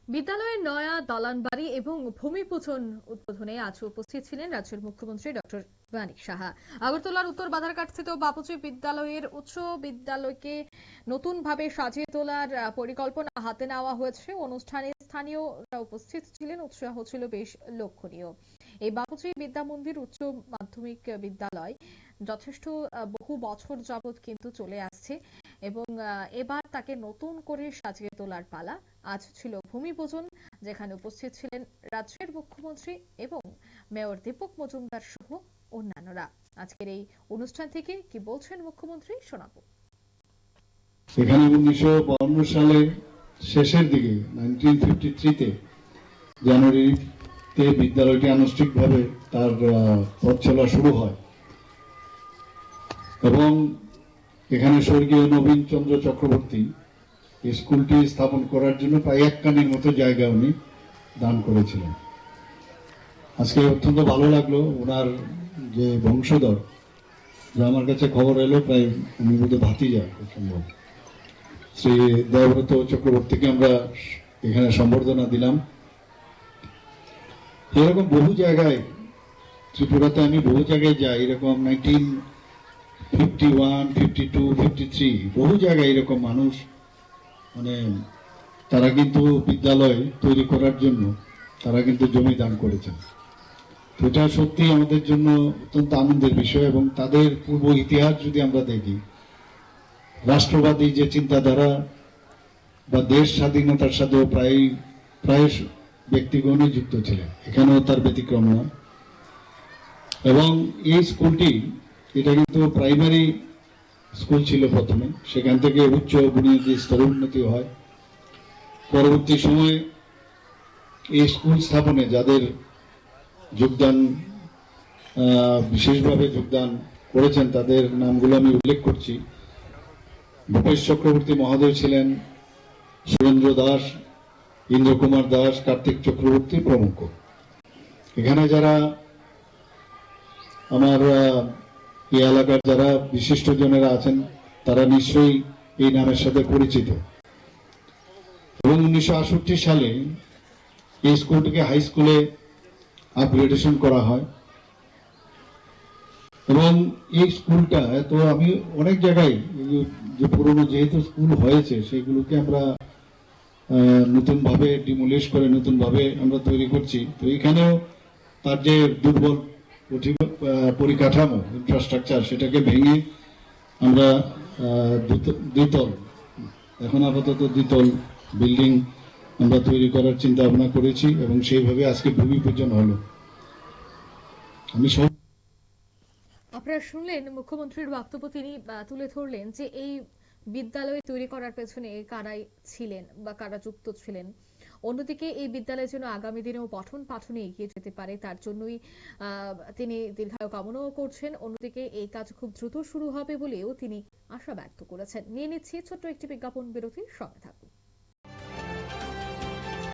বিদ্যালয়ের নয়া দালান বাড়ি এবং ভূমি পূজন উদ্বোধনে আজ উপস্থিত ছিলেন রাজ্যের মুখ্যমন্ত্রী ডক্টর মানিক সাহা। আগরতলার উত্তর বাধারঘাটস্থিত বাপুজি বিদ্যালয়ের উচ্চ বিদ্যালয়কে নতুন ভাবে সাজিয়ে তোলার পরিকল্পনা হাতে নেওয়া হয়েছে। অনুষ্ঠানে স্থানীয়রা উপস্থিত ছিলেন, উৎসাহ ছিল বেশ লক্ষণীয়। এই বাপুজি বিদ্যা মন্দির উচ্চ মাধ্যমিক বিদ্যালয় যথেষ্ট বহু বছর যাবৎ কিন্তু চলে আসছে এবং এবার তাকে নতুন করে সাজিয়ে তোলার পালা। আজ ছিল ভূমি পূজন, যেখানে উপস্থিত ছিলেন রাজ্যের মুখ্যমন্ত্রী এবং মেয়র দীপক মজুমদার সহ অন্যান্যরা। আজকের এই অনুষ্ঠান থেকে কি বলছেন মুখ্যমন্ত্রী শোনাবো। এখানে 1952 সালের শেষের দিকে 1953-তে জানুয়ারিতে বিদ্যালয়টি আনুষ্ঠানিকভাবে তার পথ চলা শুরু হয় এবং এখানে স্বর্গীয় নবীন চন্দ্র চক্রবর্তী স্কুলটি স্থাপন করার জন্য প্রায় 1 কানির মতো জায়গা উনি দান করেছিলেন। আজকে অত্যন্ত ভালো লাগলো ওনার যে বংশধর, যা আমার কাছে খবর এলো প্রায় উনি বোধ ভাতিজা খুব সম্ভব, শ্রী দেবব্রত চক্রবর্তীকে আমরা এখানে সম্বর্ধনা দিলাম। এরকম বহু জায়গায় ত্রিপুরাতে আমি বহু জায়গায় যাই, এরকম 1951, 52, 53 বহু জায়গায় এরকম মানুষ তারা কিন্তু বিদ্যালয় তৈরি করার জন্য তারা কিন্তু জমি দান করেছেন। এটা সত্যি আমাদের জন্য অত্যন্ত আনন্দের বিষয় এবং তাদের পূর্ব ইতিহাস যদি আমরা দেখি, রাষ্ট্রবাদী যে চিন্তাধারা বা দেশ স্বাধীনতার সাথে প্রায় ব্যক্তিগণই যুক্ত ছিলেন, এখানেও তার ব্যতিক্রম নয়। এবং এই স্কুলটি এটা কিন্তু প্রাইমারি স্কুল ছিল প্রথমে, সেখান থেকে উচ্চ বুনিয়াদী স্তরে উন্নতি হয়। পরবর্তী সময়ে এই স্কুল স্থাপনে যাদের যোগদান বিশেষভাবে যোগদান করেছেন তাদের নামগুলো আমি উল্লেখ করছি। ভূপেশ চক্রবর্তী মহোদয় ছিলেন, সুরেন্দ্র দাস, ইন্দ্র কুমার দাস, কার্তিক চক্রবর্তী প্রমুখ। এখানে যারা আমার এই এলাকার যারা বিশিষ্টজনেরা আছেন তারা নিশ্চয়ই এই নামের সাথে পরিচিত। এবং 1968 সালে এই স্কুলটিকে হাই স্কুলে আপগ্রেডেশন করা হয় এবং এই স্কুলটা তো আমি অনেক জায়গায় যে পুরনো যেহেতু স্কুল হয়েছে সেগুলোকে আমরা নতুন ভাবে ডিমোলিশ করে নতুন ভাবে আমরা তৈরি করছি। তো এখানেও তার যে দুর্বল পরিকাঠামো ইনফ্রাস্ট্রাকচার সেটাকে ভেঙে আমরা দ্বিতল, এখন আপাতত দ্বিতল বিল্ডিং আমরা তৈরি করার চিন্তা ভাবনা করেছি এবং সেইভাবে আজকে ভূমি পূজন হলো। আপনারা শুনলেন মুখ্যমন্ত্রীর বক্তব্য। তিনি তুলে ধরলেন যে এই বিদ্যালয় তৈরি করার পেছনে কারা ছিলেন বা কারা যুক্ত ছিলেন। অন্যদিকে এই বিদ্যালয়ের জন্য আগামী দিনেও পঠন পাঠনে এগিয়ে যেতে পারে তার জন্যই তিনি দীর্ঘায়ু কামনাও করছেন। অন্যদিকে এই কাজ খুব দ্রুত শুরু হবে বলেও তিনি আশা ব্যক্ত করেছেন। নিয়ে নিচ্ছি ছোট্ট একটি বিজ্ঞাপন বিরতির, সঙ্গে থাকুন।